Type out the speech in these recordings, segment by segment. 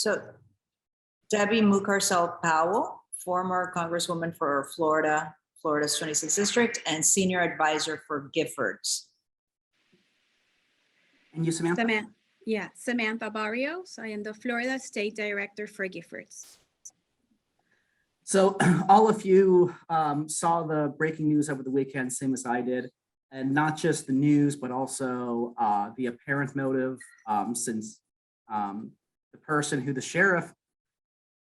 So Debbie Mucarsel-Powell, former Congresswoman for Florida's 26th District and Senior Advisor for Giffords. And you, Samantha? Samantha Barrios. I am the Florida State Director for Giffords. So all of you saw the breaking news over the weekend, same as I did, and not just the news, but also the apparent motive, since the person who the sheriff,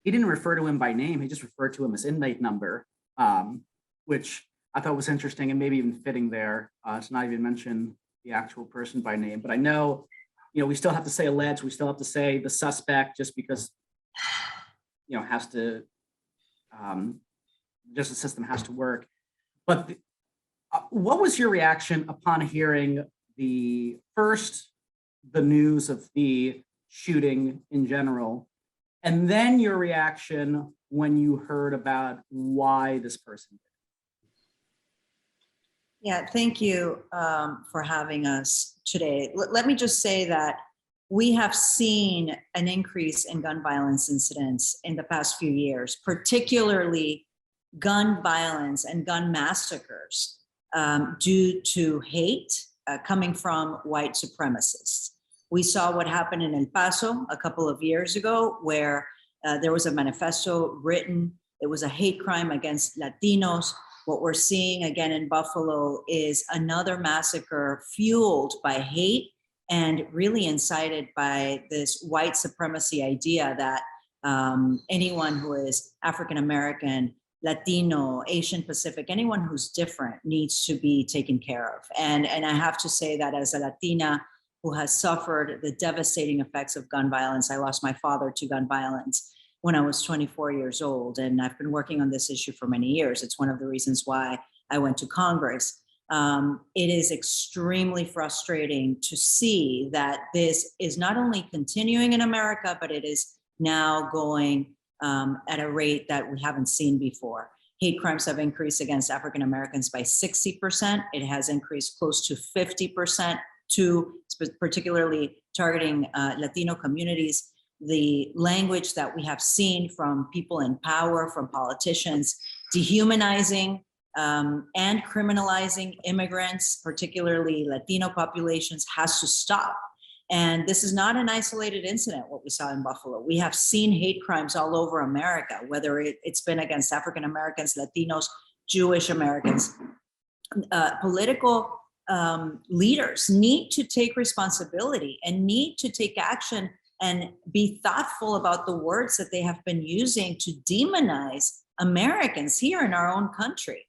he didn't refer to him by name, he just referred to him as inmate number, which I thought was interesting and maybe even fitting there to not even mention the actual person by name. But I know, we still have to say alleged, we still have to say the suspect, just because, has to, justice system has to work. But what was your reaction upon hearing the news of the shooting in general, and then your reaction when you heard about why this person did? Yeah, thank you for having us today. Let me just say that we have seen an increase in gun violence incidents in the past few years, particularly gun violence and gun massacres due to hate coming from white supremacists. We saw what happened in El Paso a couple of years ago, where there was a manifesto written. It was a hate crime against Latinos. What we're seeing again in Buffalo is another massacre fueled by hate and really incited by this white supremacy idea that anyone who is African-American, Latino, Asian Pacific, anyone who's different needs to be taken care of. And I have to say that as a Latina who has suffered the devastating effects of gun violence, I lost my father to gun violence when I was 24 years old. And I've been working on this issue for many years. It's one of the reasons why I went to Congress. It is extremely frustrating to see that this is not only continuing in America, but it is now going at a rate that we haven't seen before. Hate crimes have increased against African Americans by 60%. It has increased close to 50% to particularly targeting Latino communities. The language that we have seen from people in power, from politicians, dehumanizing and criminalizing immigrants, particularly Latino populations, has to stop. And this is not an isolated incident, what we saw in Buffalo. We have seen hate crimes all over America, whether it's been against African Americans, Latinos, Jewish Americans. Political leaders need to take responsibility and need to take action and be thoughtful about the words that they have been using to demonize Americans here in our own country.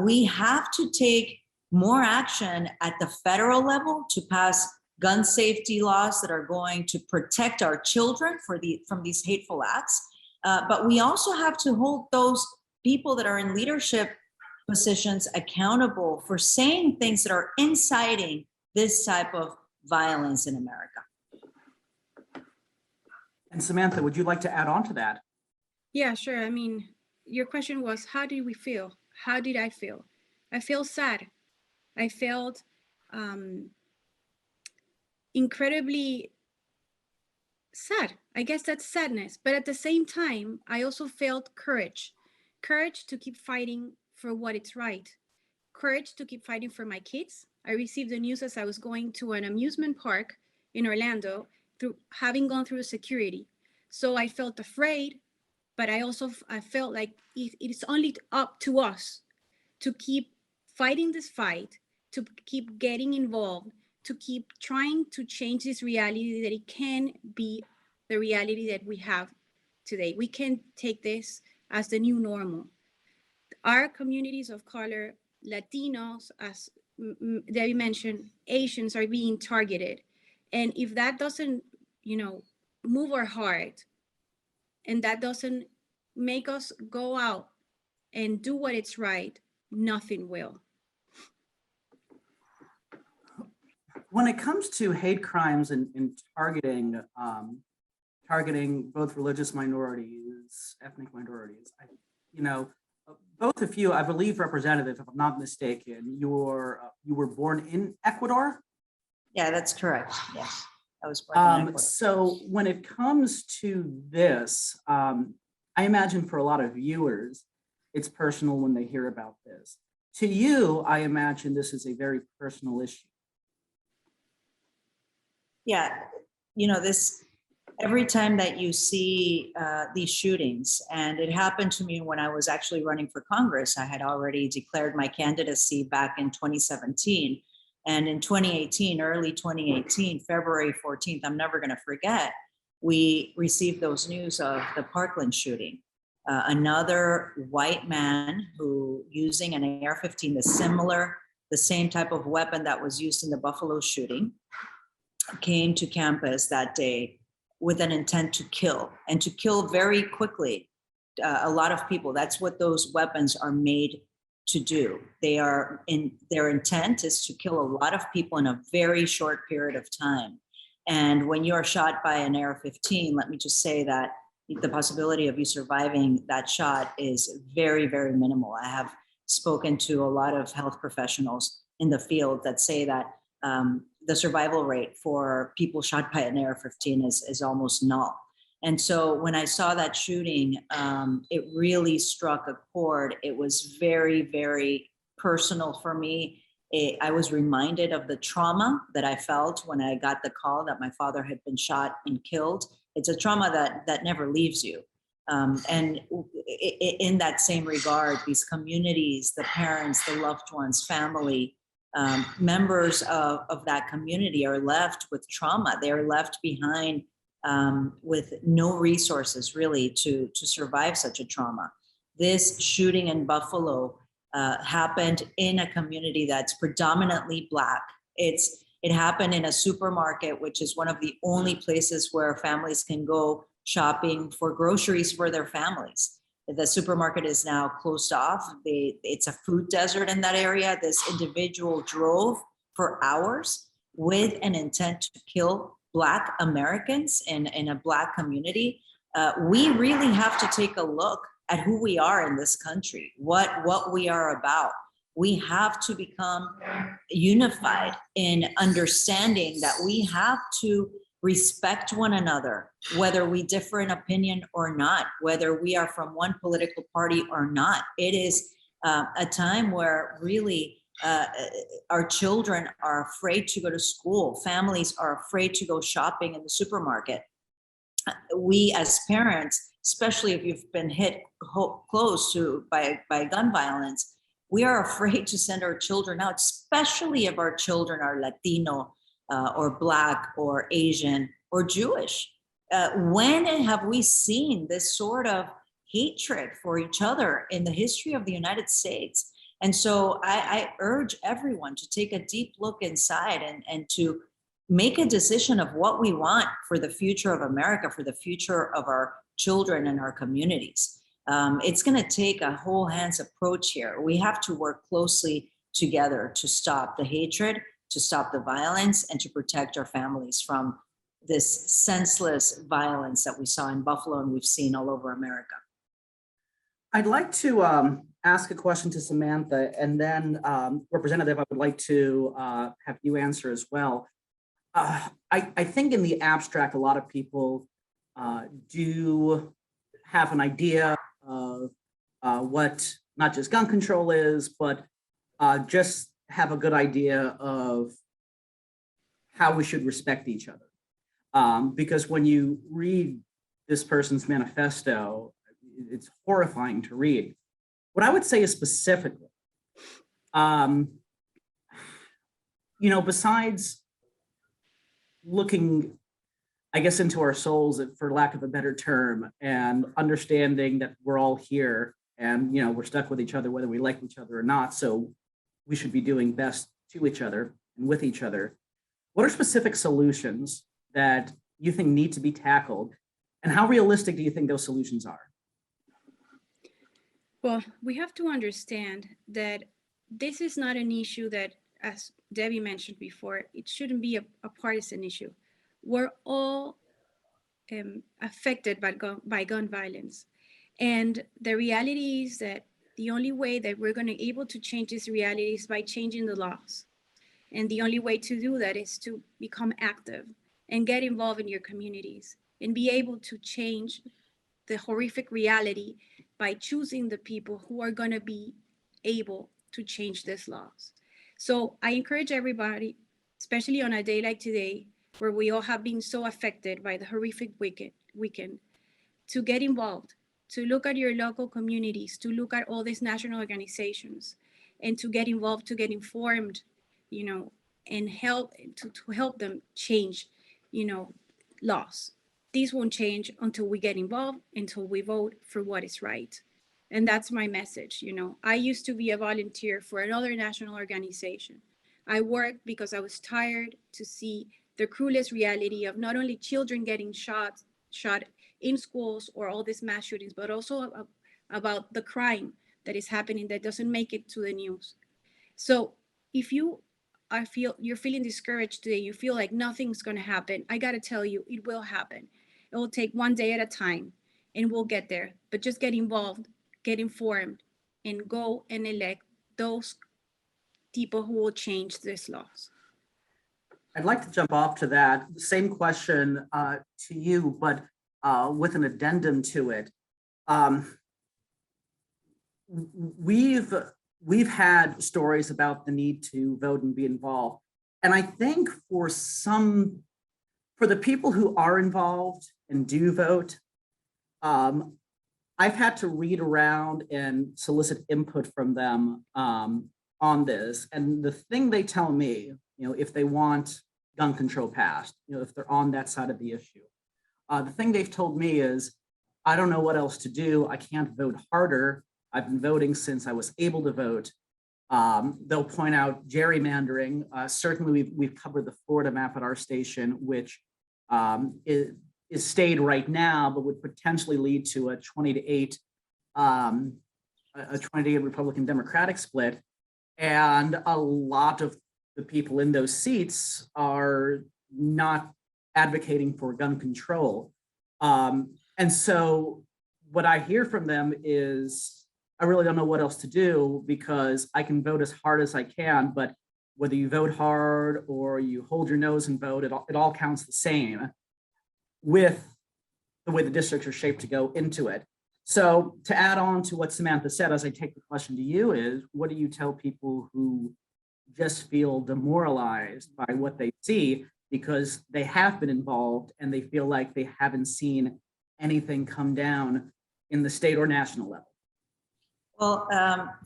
We have to take more action at the federal level to pass gun safety laws that are going to protect our children from these hateful acts. But we also have to hold those people that are in leadership positions accountable for saying things that are inciting this type of violence in America. And Samantha, would you like to add on to that? Yeah, sure. I mean, your question was, how did we feel? How did I feel? I feel sad. I felt incredibly sad. I guess that's sadness. But at the same time, I also felt courage. Courage to keep fighting for what is right. Courage to keep fighting for my kids. I received the news as I was going to an amusement park in Orlando, through having gone through security. So I felt afraid, but I felt like it is only up to us to keep fighting this fight, to keep getting involved, to keep trying to change this reality, that it can be the reality that we have today. We can take this as the new normal. Our communities of color, Latinos, as Debbie mentioned, Asians are being targeted. And if that doesn't, move our heart, and that doesn't make us go out and do what is right, nothing will. When it comes to hate crimes and targeting both religious minorities, ethnic minorities, both of you, I believe, Representative, if I'm not mistaken, you were born in Ecuador? Yeah, that's correct. Yes. I was barking at a quarter. So when it comes to this, I imagine for a lot of viewers, it's personal when they hear about this. To you, I imagine this is a very personal issue. Yeah, you know, every time that you see these shootings, and it happened to me when I was actually running for Congress. I had already declared my candidacy back in 2017. And in 2018, early 2018, February 14th, I'm never going to forget, we received those news of the Parkland shooting. Another white man who, using an AR-15, the same type of weapon that was used in the Buffalo shooting, came to campus that day with an intent to kill, and to kill very quickly a lot of people. That's what those weapons are made to do. Their intent is to kill a lot of people in a very short period of time. And when you are shot by an AR-15, let me just say that the possibility of you surviving that shot is very, very minimal. I have spoken to a lot of health professionals in the field that say that the survival rate for people shot by an AR-15 is almost null. And so when I saw that shooting, it really struck a chord. It was very, very personal for me. I was reminded of the trauma that I felt when I got the call that my father had been shot and killed. It's a trauma that never leaves you. And in that same regard, these communities, the parents, the loved ones, family, members of that community are left with trauma. They're left behind with no resources really to survive such a trauma. This shooting in Buffalo happened in a community that's predominantly Black. It happened in a supermarket, which is one of the only places where families can go shopping for groceries for their families. The supermarket is now closed off. It's a food desert in that area. This individual drove for hours with an intent to kill Black Americans in a Black community. We really have to take a look at who we are in this country, what we are about. We have to become unified in understanding that we have to respect one another, whether we differ in opinion or not, whether we are from one political party or not. It is a time where really our children are afraid to go to school. Families are afraid to go shopping in the supermarket. We as parents, especially if you've been hit close to by gun violence, we are afraid to send our children out, especially if our children are Latino or Black or Asian or Jewish. When have we seen this sort of hatred for each other in the history of the United States? And so I urge everyone to take a deep look inside and to make a decision of what we want for the future of America, for the future of our children and our communities. It's going to take a whole hands approach here. We have to work closely together to stop the hatred, to stop the violence, and to protect our families from this senseless violence that we saw in Buffalo and we've seen all over America. I'd like to ask a question to Samantha, and then Representative, I would like to have you answer as well. I think in the abstract, a lot of people do have an idea of what not just gun control is, but just have a good idea of how we should respect each other. Because when you read this person's manifesto, it's horrifying to read. What I would say is specifically, besides looking, I guess, into our souls, for lack of a better term, and understanding that we're all here and, we're stuck with each other, whether we like each other or not. So we should be doing best to each other and with each other. What are specific solutions that you think need to be tackled, and how realistic do you think those solutions are? Well, we have to understand that this is not an issue that, as Debbie mentioned before, it shouldn't be a partisan issue. We're all affected by gun violence. And the reality is that the only way that we're going to be able to change this reality is by changing the laws. And the only way to do that is to become active and get involved in your communities and be able to change the horrific reality by choosing the people who are going to be able to change these laws. So I encourage everybody, especially on a day like today, where we all have been so affected by the horrific weekend, to get involved, to look at your local communities, to look at all these national organizations, and to get involved, to get informed, and help to help them change, laws. These won't change until we get involved, until we vote for what is right. And that's my message. I used to be a volunteer for another national organization. I worked because I was tired to see the cruelest reality of not only children getting shot in schools or all these mass shootings, but also about the crime that is happening that doesn't make it to the news. So if you're feeling discouraged today, you feel like nothing's going to happen, I got to tell you, it will happen. It will take one day at a time and we'll get there. But just get involved, get informed, and go and elect those people who will change these laws. I'd like to jump off to that. Same question to you, but with an addendum to it. We've had stories about the need to vote and be involved. And I think for the people who are involved and do vote, I've had to read around and solicit input from them on this. And the thing they tell me, if they want gun control passed, if they're on that side of the issue, the thing they've told me is, I don't know what else to do. I can't vote harder. I've been voting since I was able to vote. They'll point out gerrymandering. Certainly, we've covered the Florida map at our station, which is stayed right now, but would potentially lead to a 20-8 Republican Democratic split. And a lot of the people in those seats are not advocating for gun control. And so what I hear from them is, I really don't know what else to do, because I can vote as hard as I can, but whether you vote hard or you hold your nose and vote, it all counts the same with the way the districts are shaped to go into it. So to add on to what Samantha said, as I take the question to you, is what do you tell people who just feel demoralized by what they see because they have been involved and they feel like they haven't seen anything come down in the state or national level? Well,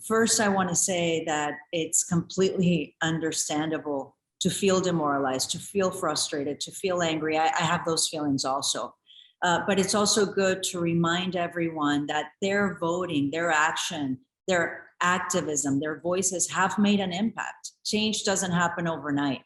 first, I want to say that it's completely understandable to feel demoralized, to feel frustrated, to feel angry. I have those feelings also. But it's also good to remind everyone that their voting, their action, their activism, their voices have made an impact. Change doesn't happen overnight.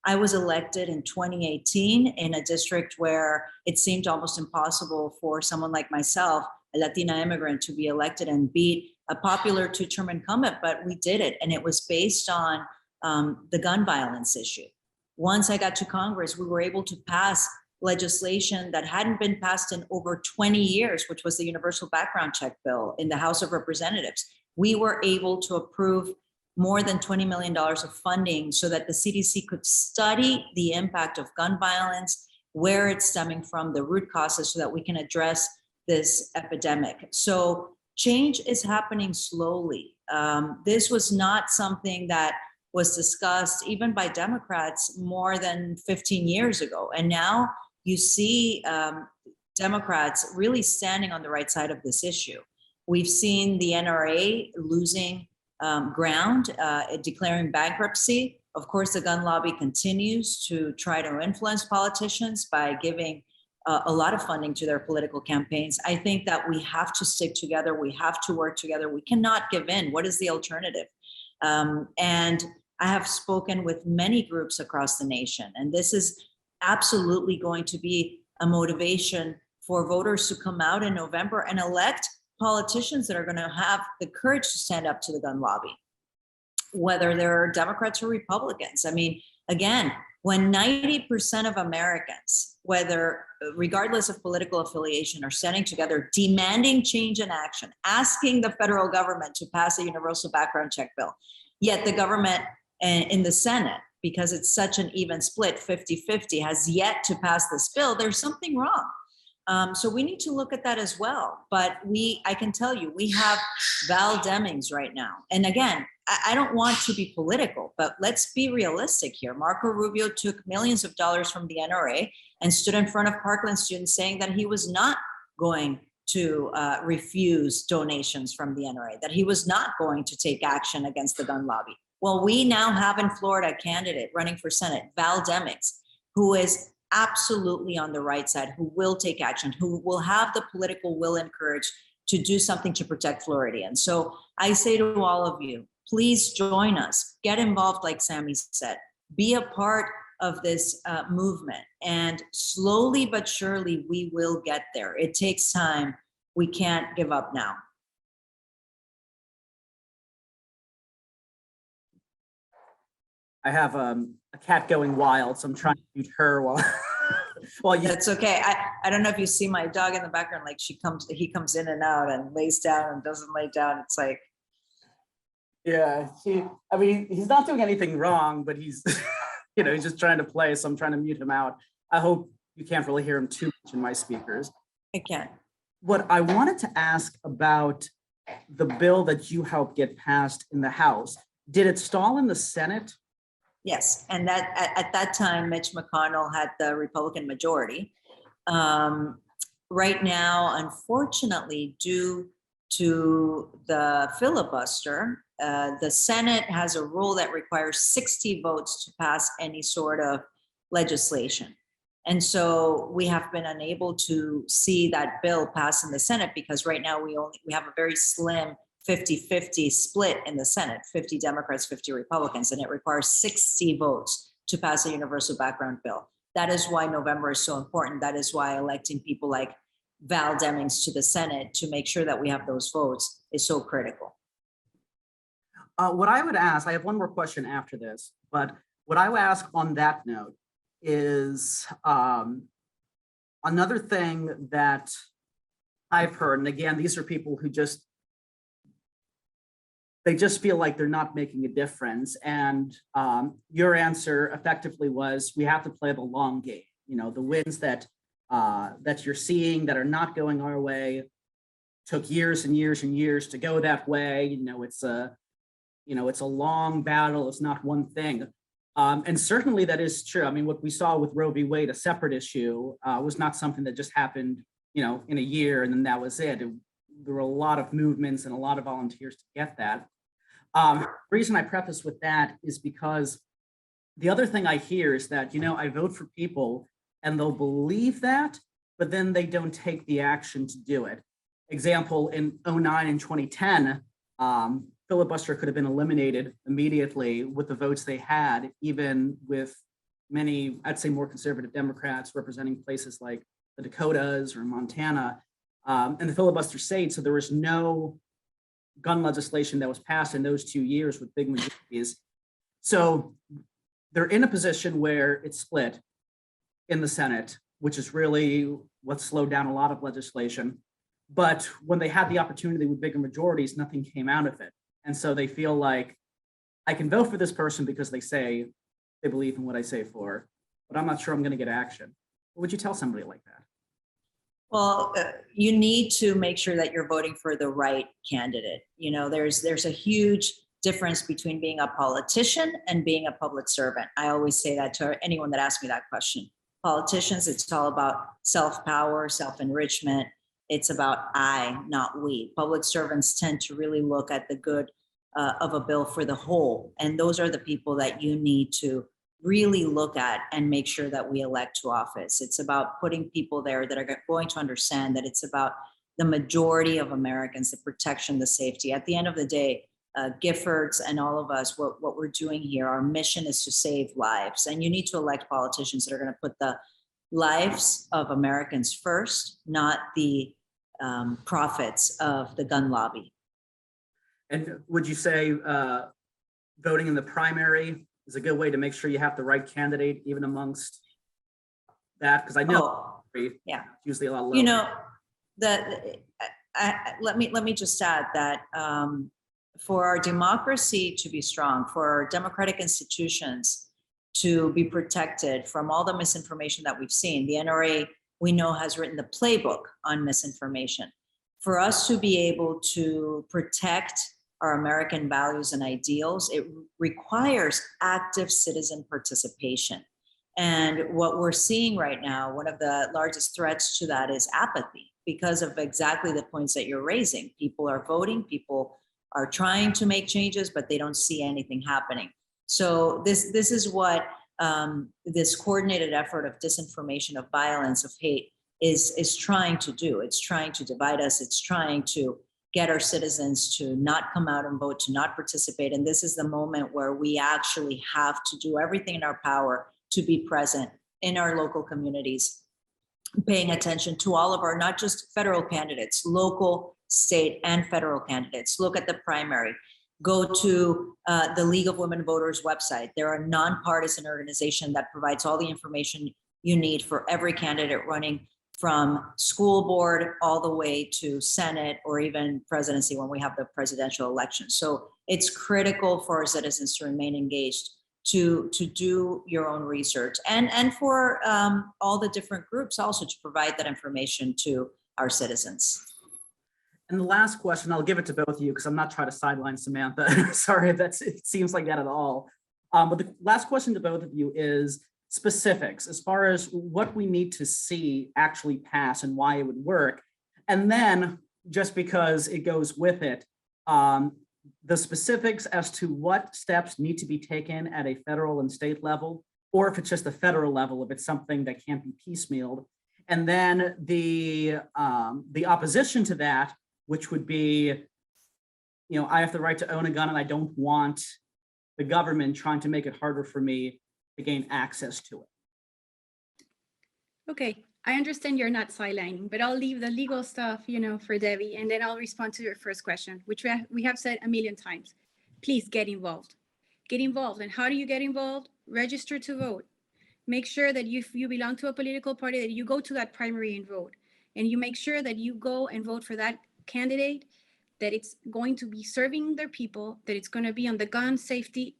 I was elected in 2018 in a district where it seemed almost impossible for someone like myself, a Latina immigrant, to be elected and beat a popular two-term incumbent, but we did it. And it was based on the gun violence issue. Once I got to Congress, we were able to pass legislation that hadn't been passed in over 20 years, which was the Universal Background Check Bill in the House of Representatives. We were able to approve more than $20 million of funding so that the CDC could study the impact of gun violence, where it's stemming from, the root causes, so that we can address this epidemic. So change is happening slowly. This was not something that was discussed even by Democrats more than 15 years ago. And now you see Democrats really standing on the right side of this issue. We've seen the NRA losing ground, declaring bankruptcy. Of course, the gun lobby continues to try to influence politicians by giving a lot of funding to their political campaigns. I think that we have to stick together. We have to work together. We cannot give in. What is the alternative? And I have spoken with many groups across the nation, and this is absolutely going to be a motivation for voters to come out in November and elect politicians that are going to have the courage to stand up to the gun lobby, whether they're Democrats or Republicans. I mean, again, when 90% of Americans, regardless of political affiliation, are standing together, demanding change and action, asking the federal government to pass a universal background check bill, yet the government in the Senate because it's such an even split, 50-50, has yet to pass this bill, there's something wrong. So we need to look at that as well. But I can tell you, we have Val Demings right now. And again, I don't want to be political, but let's be realistic here. Marco Rubio took millions of dollars from the NRA and stood in front of Parkland students saying that he was not going to refuse donations from the NRA, that he was not going to take action against the gun lobby. Well, we now have in Florida a candidate running for Senate, Val Demings, who is absolutely on the right side, who will take action, who will have the political will and courage to do something to protect Floridians. So I say to all of you, please join us, get involved, like Sammy said, be a part of this movement, and slowly but surely we will get there. It takes time. We can't give up now. I have a cat going wild, so I'm trying to mute her while while you. That's okay. I don't know if you see my dog in the background, like he comes in and out and lays down and doesn't lay down. It's like, Yeah, I mean, he's not doing anything wrong, but he's, he's just trying to play, so I'm trying to mute him out. I hope you can't really hear him too much in my speakers. I can't. What I wanted to ask about the bill that you helped get passed in the House, did it stall in the Senate? Yes, and that at that time, Mitch McConnell had the Republican majority. Right now, unfortunately, due to the filibuster, the Senate has a rule that requires 60 votes to pass any sort of legislation. And so we have been unable to see that bill pass in the Senate because right now we have a very slim 50-50 split in the Senate, 50 Democrats, 50 Republicans, and it requires 60 votes to pass a universal background bill. That is why November is so important. That is why electing people like Val Demings to the Senate to make sure that we have those votes is so critical. What I would ask, I have one more question after this, but what I would ask on that note is another thing that I've heard, and again, these are people who they just feel like they're not making a difference. And your answer effectively was, we have to play the long game. The wins that you're seeing that are not going our way took years and years and years to go that way. It's a long battle. It's not one thing. And certainly that is true. I mean, what we saw with Roe v. Wade, a separate issue, was not something that just happened, in a year and then that was it. There were a lot of movements and a lot of volunteers to get that. The reason I preface with that is because the other thing I hear is that, I vote for people and they'll believe that, but then they don't take the action to do it. Example, in 2009 and 2010, filibuster could have been eliminated immediately with the votes they had, even with many, I'd say more conservative Democrats representing places like the Dakotas or Montana, and the filibuster stayed, so there was no gun legislation that was passed in those 2 years with big majorities. So they're in a position where it's split in the Senate, which is really what slowed down a lot of legislation. But when they had the opportunity with bigger majorities, nothing came out of it. And so they feel like, I can vote for this person because they say they believe in what I say for, but I'm not sure I'm going to get action. What would you tell somebody like that? Well, you need to make sure that you're voting for the right candidate. There's a huge difference between being a politician and being a public servant. I always say that to anyone that asks me that question. Politicians, it's all about self-power, self-enrichment. It's about I, not we. Public servants tend to really look at the good of a bill for the whole. And those are the people that you need to really look at and make sure that we elect to office. It's about putting people there that are going to understand that it's about the majority of Americans, the protection, the safety. At the end of the day, Giffords and all of us, what we're doing here, our mission is to save lives. And you need to elect politicians that are going to put the lives of Americans first, not the profits of the gun lobby. And would you say voting in the primary is a good way to make sure you have the right candidate, even amongst that? Because I know yeah, usually a lot lower. Let me just add that for our democracy to be strong, for our democratic institutions to be protected from all the misinformation that we've seen. The NRA, we know, has written the playbook on misinformation. For us to be able to protect our American values and ideals, it requires active citizen participation. And what we're seeing right now, one of the largest threats to that is apathy, because of exactly the points that you're raising. People are voting, people are trying to make changes, but they don't see anything happening. So this is what this coordinated effort of disinformation, of violence, of hate is trying to do. It's trying to divide us. It's trying to get our citizens to not come out and vote, to not participate. And this is the moment where we actually have to do everything in our power to be present in our local communities, paying attention to all of our, not just federal candidates, local, state, and federal candidates. Look at the primary. Go to the League of Women Voters website. They're a nonpartisan organization that provides all the information you need for every candidate running, from school board all the way to Senate, or even presidency when we have the presidential election. So it's critical for our citizens to remain engaged, to do your own research, and for all the different groups also to provide that information to our citizens. And the last question, I'll give it to both of you because I'm not trying to sideline Samantha. Sorry if it seems like that at all. But the last question to both of you is specifics as far as what we need to see actually pass and why it would work. And then, just because it goes with it, the specifics as to what steps need to be taken at a federal and state level, or if it's just the federal level, if it's something that can't be piecemealed. And then the opposition to that, which would be, I have the right to own a gun and I don't want the government trying to make it harder for me to gain access to it. Okay, I understand you're not sidelining, but I'll leave the legal stuff, for Debbie, and then I'll respond to your first question, which we have said a million times. Please get involved. Get involved. And how do you get involved? Register to vote. Make sure that if you belong to a political party, that you go to that primary and vote. And you make sure that you go and vote for that candidate, that it's going to be serving their people, that it's going to be on the gun safety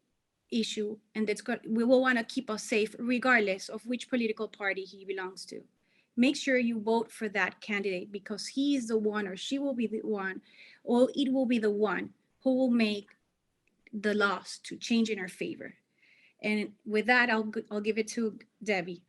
issue, and we will want to keep us safe regardless of which political party he belongs to. Make sure you vote for that candidate, because he is the one, or she will be the one, or it will be the one who will make the laws to change in our favor. And with that, I'll give it to Debbie.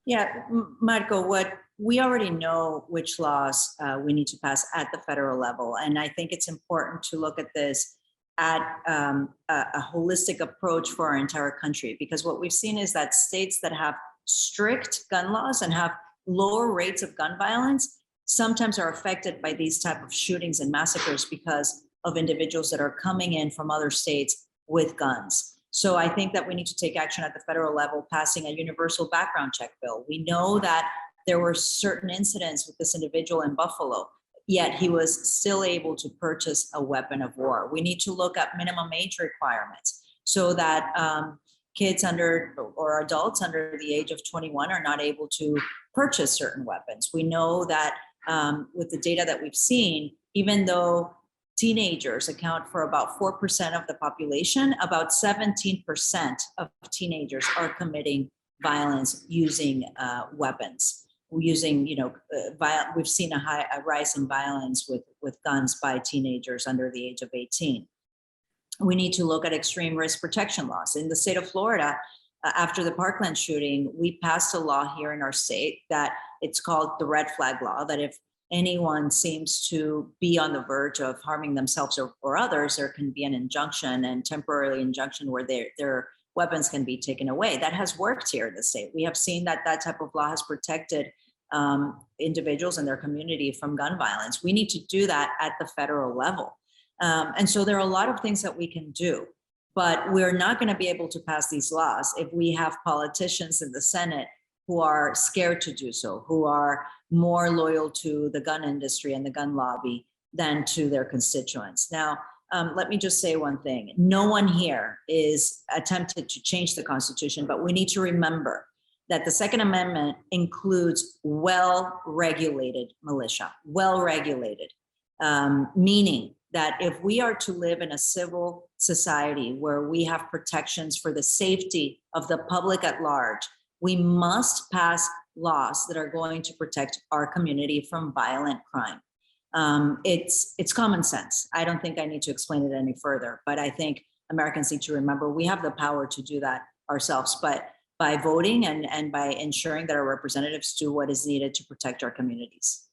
Yeah, Marco, what we already know which laws we need to pass at the federal level. And I think it's important to look at this at a holistic approach for our entire country, because what we've seen is that states that have strict gun laws and have lower rates of gun violence sometimes are affected by these type of shootings and massacres because of individuals that are coming in from other states with guns. So I think that we need to take action at the federal level, passing a universal background check bill. We know that there were certain incidents with this individual in Buffalo, yet he was still able to purchase a weapon of war. We need to look at minimum age requirements so that kids under, or adults under the age of 21 are not able to purchase certain weapons. We know that with the data that we've seen, even though teenagers account for about 4% of the population, about 17% of teenagers are committing violence using weapons. We've seen a rise in violence with guns by teenagers under the age of 18. We need to look at extreme risk protection laws. In the state of Florida, after the Parkland shooting, we passed a law here in our state that it's called the red flag law, that if anyone seems to be on the verge of harming themselves or others, there can be an injunction, and temporary injunction where their weapons can be taken away. That has worked here in the state. We have seen that type of law has protected individuals and their community from gun violence. We need to do that at the federal level. And so there are a lot of things that we can do, but we're not going to be able to pass these laws if we have politicians in the Senate who are scared to do so, who are more loyal to the gun industry and the gun lobby than to their constituents. Now, let me just say one thing. No one here is attempted to change the Constitution, but we need to remember that the Second Amendment includes well-regulated militia, well-regulated, meaning that if we are to live in a civil society where we have protections for the safety of the public at large, we must pass laws that are going to protect our community from violent crime. It's common sense. I don't think I need to explain it any further, but I think Americans need to remember we have the power to do that ourselves, but by voting and by ensuring that our representatives do what is needed to protect our communities.